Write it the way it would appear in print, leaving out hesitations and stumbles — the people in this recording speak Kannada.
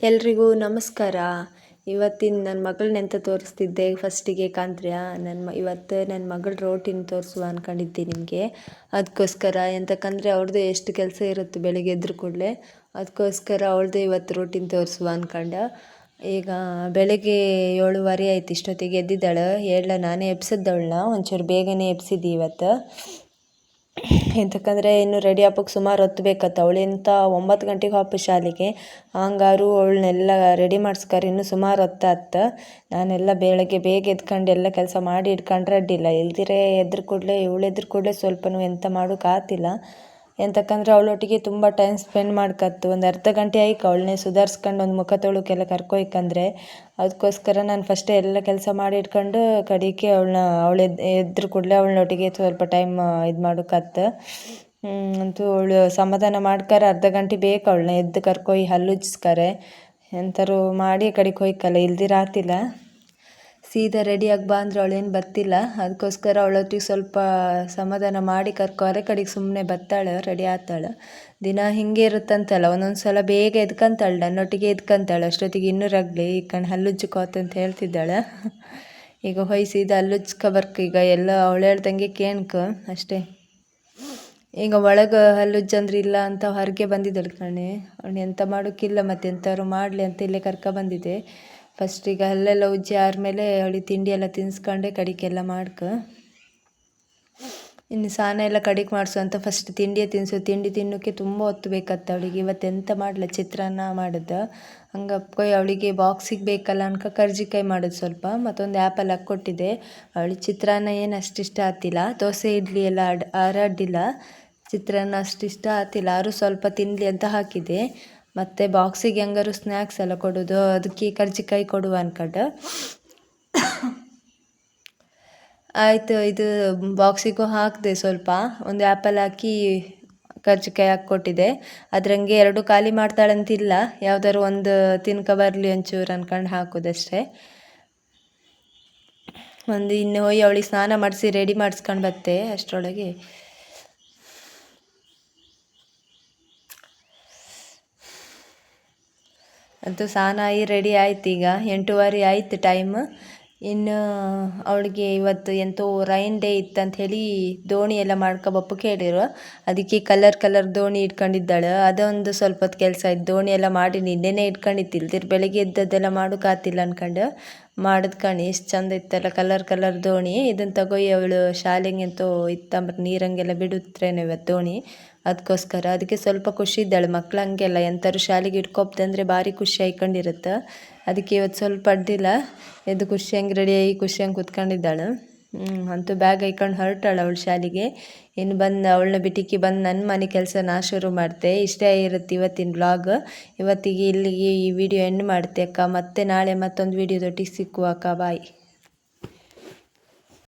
ಎಲ್ರಿಗೂ ನಮಸ್ಕಾರ. ಇವತ್ತಿನ ನನ್ನ ಮಗಳನ್ನೆಂತ ತೋರಿಸ್ತಿದ್ದೆ ಫಸ್ಟಿಗೆ ಕಾಂತ್ರ್ಯ. ಇವತ್ತು ನನ್ನ ಮಗಳ ರೋಟಿನ್ ತೋರಿಸುವ ಅಂದ್ಕೊಂಡಿದ್ದೆ ನಿಮಗೆ. ಅದಕ್ಕೋಸ್ಕರ ಎಂತಕ್ಕಂದರೆ ಅವ್ರದ್ದು ಎಷ್ಟು ಕೆಲಸ ಇರುತ್ತೆ ಬೆಳಿಗ್ಗೆ ಎದ್ರ ಕೂಡಲೇ, ಅದಕ್ಕೋಸ್ಕರ ಅವಳದೇ ಇವತ್ತು ರೋಟಿನ್ ತೋರಿಸುವ ಅಂದ್ಕೊಂಡೆ. ಈಗ ಬೆಳಗ್ಗೆ 7:15 ಆಯ್ತು, ಇಷ್ಟೊತ್ತಿಗೆ ಎದ್ದಿದ್ದಾಳೆ. ನಾನೇ ಎಬ್ಸಿದ್ದವಳನ್ನ, ಒಂಚೂರು ಬೇಗನೆ ಎಬ್ಸಿದ್ದೆ ಇವತ್ತು. ಎಂತಕ್ಕಂದರೆ ಇನ್ನು ರೆಡಿ ಆಗೋಕ್ಕೆ ಸುಮಾರು ಹೊತ್ತು ಬೇಕತ್ತ. ಅವಳೆಂತ 9 ಗಂಟೆಗೆ ಹೋಪ ಶಾಲೆಗೆ, ಹಂಗಾರು ಅವಳನ್ನೆಲ್ಲ ರೆಡಿ ಮಾಡಿಸ್ಕರ ಇನ್ನೂ ಸುಮಾರು ಹೊತ್ತಾತ್ತ. ನಾನೆಲ್ಲ ಬೆಳಗ್ಗೆ ಬೇಗ ಎದ್ಕೊಂಡು ಎಲ್ಲ ಕೆಲಸ ಮಾಡಿ ಇಟ್ಕೊಂಡ್ರೆ ಅಡ್ಡಿಲ್ಲ. ಇಲ್ದಿರೆ ಎದ್ರ ಕೂಡಲೇ ಸ್ವಲ್ಪನೂ ಎಂತ ಮಾಡೋಕ್ಕಾಗ್ತಿಲ್ಲ. ಎಂತಕ್ಕಂದ್ರೆ ಅವಳೊಟ್ಟಿಗೆ ತುಂಬ ಟೈಮ್ ಸ್ಪೆಂಡ್ ಮಾಡ್ಕತ್ತು. ಒಂದು ಅರ್ಧ ಗಂಟೆ ಆಯ್ಕೆ ಅವಳನ್ನೇ ಸುಧಾರಿಸ್ಕೊಂಡು ಒಂದು ಮುಖ ತೊಳಕೆಲ್ಲ ಕರ್ಕೊಯ್ಕಂದ್ರೆ. ಅದಕ್ಕೋಸ್ಕರ ನಾನು ಫಸ್ಟೇ ಎಲ್ಲ ಕೆಲಸ ಮಾಡಿ ಇಟ್ಕೊಂಡು ಕಡೆಗೆ ಅವಳು ಎದ್ರ ಕೂಡಲೇ ಅವಳೊಟ್ಟಿಗೆ ಸ್ವಲ್ಪ ಟೈಮ್ ಇದು ಮಾಡೋಕ್ಕತ್ತು. ಅಂತೂ ಅವಳು ಸಮಾಧಾನ ಮಾಡ್ಕರ ಅರ್ಧ ಗಂಟೆ ಬೇಕು ಅವಳನ್ನ ಎದ್ದು ಕರ್ಕೊಯ್ ಹಲ್ಲುಜ್ಸ್ಕರೆ ಎಂಥರು ಮಾಡಿ ಕಡೆಗೆ ಹೋಯ್ಕಲ್ಲ, ಇಲ್ದಿರ ಆಗ್ತಿಲ್ಲ. ಸೀದಾ ರೆಡಿಯಾಗಿ ಬಾ ಅಂದ್ರೆ ಅವಳೇನು ಬರ್ತಿಲ್ಲ. ಅದಕ್ಕೋಸ್ಕರ ಅವಳೊಟ್ಟಿಗೆ ಸ್ವಲ್ಪ ಸಮಾಧಾನ ಮಾಡಿ ಕರ್ಕೋರೆ ಕಡೆಗೆ ಸುಮ್ಮನೆ ಬರ್ತಾಳೆ, ರೆಡಿ ಆಗ್ತಾಳೆ. ದಿನ ಹಿಂಗೆ ಇರುತ್ತಂತಲ್ಲ, ಒಂದೊಂದು ಸಲ ಬೇಗ ಎದ್ಕಂತಾಳೆ, ನನ್ನೊಟ್ಟಿಗೆ ಎದ್ಕಂತಾಳೆ. ಅಷ್ಟೊತ್ತಿಗೆ ಇನ್ನೂ ರಗ್ಲಿ ಈ ಕಣ್ಣು ಹಲ್ಲುಜ್ಜುಕೋತ ಅಂತ ಹೇಳ್ತಿದ್ದಾಳೆ. ಈಗ ಸೀದಾ ಹಲ್ಲುಜ್ಕ ಈಗ ಎಲ್ಲ ಅವಳು ಹೇಳ್ದಂಗೆ ಕೇಣ್ಕ ಅಷ್ಟೇ. ಈಗ ಒಳಗೆ ಹಲ್ಲುಜ್ಜಂದ್ರೆ ಇಲ್ಲ ಅಂತ ಹೊರಗೆ ಬಂದಿದ್ದಾಳೆ ಕಣೆ. ಅವಳು ಎಂತ ಮಾಡೋಕ್ಕಿಲ್ಲ, ಮತ್ತು ಎಂಥವ್ರು ಮಾಡಲಿ ಅಂತ ಇಲ್ಲೇ ಬಂದಿದ್ದೆ. ಫಸ್ಟಿಗೆ ಹಲ್ಲೆಲ್ಲ ಉಜ್ಜಿ ಆದಮೇಲೆ ಅವಳಿಗೆ ತಿಂಡಿ ಎಲ್ಲ ತಿನ್ನಿಸ್ಕೊಂಡೆ ಕಡಿಗೆಲ್ಲ ಮಾಡ್ಕ. ಇನ್ನು ಸ್ನಾನ ಎಲ್ಲ ಕಡಿಗೆ ಮಾಡಿಸು ಅಂತ ಫಸ್ಟ್ ತಿಂಡಿಯೇ ತಿನ್ನಿಸು. ತಿಂಡಿ ತಿನ್ನೋಕ್ಕೆ ತುಂಬ ಹೊತ್ತು ಬೇಕತ್ತ ಅವಳಿಗೆ. ಇವತ್ತು ಎಂತ ಮಾಡಲ, ಚಿತ್ರಾನ್ನ ಮಾಡಿದ್ದೆ. ಹಂಗೆ ಅಪ್ಕೊಯ್ ಅವಳಿಗೆ ಬಾಕ್ಸಿಗೆ ಬೇಕಲ್ಲ ಅನ್ಕ ಕರ್ಜಿಕಾಯಿ ಮಾಡೋದು ಸ್ವಲ್ಪ, ಮತ್ತೊಂದು ಆ್ಯಪಲ್ ಹಾಕ್ಕೊಟ್ಟಿದ್ದೆ. ಅವಳಿಗೆ ಚಿತ್ರಾನ್ನ ಏನು ಅಷ್ಟಿಷ್ಟ ಆಗ್ತಿಲ್ಲ. ದೋಸೆ ಇಡ್ಲಿ ಎಲ್ಲ ಅಡ್ಡಿಲ್ಲ, ಚಿತ್ರಾನ್ನ ಅಷ್ಟಿಷ್ಟ ಆಗ್ತಿಲ್ಲ. ಆದರೂ ಸ್ವಲ್ಪ ತಿನ್ನಲಿ ಅಂತ ಹಾಕಿದ್ದೆ. ಮತ್ತು ಬಾಕ್ಸಿಗೆ ಹೆಂಗಾರು ಸ್ನ್ಯಾಕ್ಸ್ ಎಲ್ಲ ಕೊಡೋದು, ಅದಕ್ಕೆ ಕರ್ಜಿಕಾಯಿ ಕೊಡುವ ಅನ್ಕೊಂಡು ಆಯಿತು. ಇದು ಬಾಕ್ಸಿಗೂ ಹಾಕಿದೆ ಸ್ವಲ್ಪ, ಒಂದು ಆ್ಯಪಲ್ ಹಾಕಿ ಕರ್ಜಿಕಾಯಿ ಹಾಕ್ಕೊಟ್ಟಿದ್ದೆ. ಅದ್ರಂಗೆ 2 ಖಾಲಿ ಮಾಡ್ತಾಳಂತಿಲ್ಲ, ಯಾವ್ದಾದ್ರು ಒಂದು ತಿನ್ಕೊ ಬರಲಿ ಒಂಚೂರು ಅನ್ಕೊಂಡು ಹಾಕೋದಷ್ಟೇ. ಇನ್ನು ಅವಳಿಗೆ ಸ್ನಾನ ಮಾಡಿಸಿ ರೆಡಿ ಮಾಡಿಸ್ಕೊಂಡು ಬತ್ತೆ ಅಷ್ಟರೊಳಗೆ. ಅಂತೂ ಸ್ನಾನ ರೆಡಿ ಆಯ್ತು. ಈಗ 8:15 ಆಯ್ತು ಟೈಮ್. ಇನ್ನು ಅವಳಿಗೆ ಇವತ್ತು ಎಂತೋ ರೈನ್ ಡೇ ಇತ್ತಂತ ಹೇಳಿ ದೋಣಿ ಎಲ್ಲ ಮಾಡ್ಕೊಬಪ್ಪಕ್ಕೆ ಹೇಳಿರು. ಅದಕ್ಕೆ ಕಲರ್ ದೋಣಿ ಇಟ್ಕೊಂಡಿದ್ದಾಳೆ. ಅದೊಂದು ಸ್ವಲ್ಪ ಹೊತ್ತು ಕೆಲಸ ಆಯ್ತು. ದೋಣಿ ಎಲ್ಲ ಮಾಡಿ ನಿನ್ನೆನೇ ಇಟ್ಕೊಂಡಿತ್ತಿಲ್ದಿರ ಬೆಳಗ್ಗೆ ಎದ್ದದ್ದೆಲ್ಲ ಮಾಡೋಕ್ಕಾಗ್ತಿಲ್ಲ ಅನ್ಕೊಂಡು ಮಾಡಿದ್ ಕಣಿ. ಎಷ್ಟು ಚಂದ ಇತ್ತಲ್ಲ ಕಲರ್ ದೋಣಿ. ಇದನ್ನು ತಗೊಯ್ ಅವಳು ಶಾಲೆಗೆ ಅಂತೂ ಇತ್ತಂಬ್ರೆ ನೀರಂಗೆಲ್ಲ ಬಿಡುತ್ತೇನೆ ಇವತ್ತು ದೋಣಿ. ಅದಕ್ಕೆ ಸ್ವಲ್ಪ ಖುಷಿ ಇದ್ದಾಳೆ. ಮಕ್ಳು ಹಂಗೆಲ್ಲ ಎಂಥರು ಶಾಲೆಗೆ ಇಟ್ಕೊಬ್ದಂದ್ರೆ ಭಾರಿ ಖುಷಿ ಆಯ್ಕೊಂಡಿರುತ್ತೆ. ಅದಕ್ಕೆ ಇವತ್ತು ಸ್ವಲ್ಪ ಅಡ್ಡಿಲ್ಲ, ಎದ್ದು ಖುಷಿಯಂಗೆ ರೆಡಿಯಾಗಿ ಖುಷಿಯಂಗೆ ಕೂತ್ಕೊಂಡಿದ್ದಾಳೆ. ಅಂತೂ ಬ್ಯಾಗ್ ಹಾಕೊಂಡು ಹೊರಟಾಳೆ ಅವಳು ಶಾಲೆಗೆ. ಇನ್ನು ಅವಳನ್ನ ಬಿಟ್ಟಿಕ್ಕೆ ಬಂದು ನನ್ನ ಮನೆ ಕೆಲಸ ಶುರು ಮಾಡ್ತೆ. ಇಷ್ಟೇ ಇರುತ್ತೆ ಇವತ್ತಿನ ಬ್ಲಾಗ್. ಇವತ್ತಿಗೆ ಇಲ್ಲಿಗೆ ಈ ವಿಡಿಯೋ ಎಂಡ್ ಮಾಡ್ತೆ ಅಕ್ಕ. ಮತ್ತೆ ನಾಳೆ ಮತ್ತೊಂದು ವಿಡಿಯೋದೊಟ್ಟಿಗೆ ಸಿಕ್ಕುವ ಅಕ್ಕ. ಬಾಯ್.